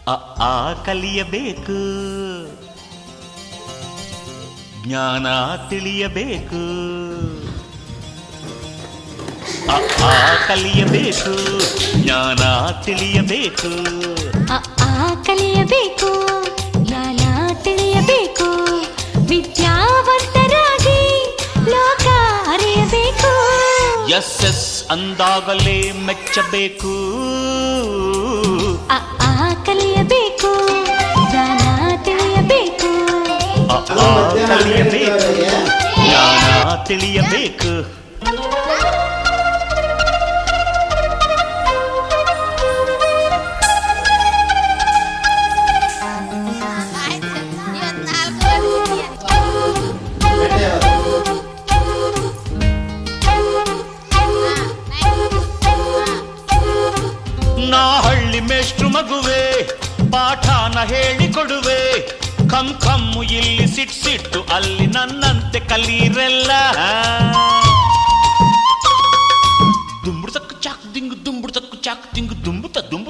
ಆ ಕಲಿಯಬೇಕು, ಜ್ಞಾನ ತಿಳಿಯಬೇಕು. ಆ ಕಲಿಯಬೇಕು, ಜ್ಞಾನ ತಿಳಿಯಬೇಕು. ಕಲಿಯಬೇಕು, ಜ್ಞಾನ ತಿಳಿಯಬೇಕು. ವಿದ್ಯಾವಂತರಾಗಿ ಲೋಕ ಅರಿಯಬೇಕು. ಎಸ್ ಎಸ್ ಅಂದಾಗಲೇ ಮೆಚ್ಚಬೇಕು. ಕಲಿಯಬೇಕು, ಜ್ಞಾನ ತಿಳಿಯಬೇಕು. ಕಲಿಯಬೇಕು, ಜ್ಞಾನ ತಿಳಿಯಬೇಕು. ನಾ ಹಳ್ಳಿ ಮೇಷ್ಟ್ರು ಮಗುವೆ, ಪಾಠನ ಹೇಳಿಕೊಡುವೆ. ಕಮ್ಮು ಇಲ್ಲಿ ಸಿಟ್ಟು ಅಲ್ಲಿ ನನ್ನಂತೆ ಕಲೀರೆಲ್ಲ. ದುಂಬುಡ್ತಕ್ಕು ಚಾಕ್ ದಿಂಗು ದುಂಬುಡ್ತಕ್ಕು ಚಾಕ್ ದಿಂಗು ದುಂಬುತ್ತ ದುಂಬ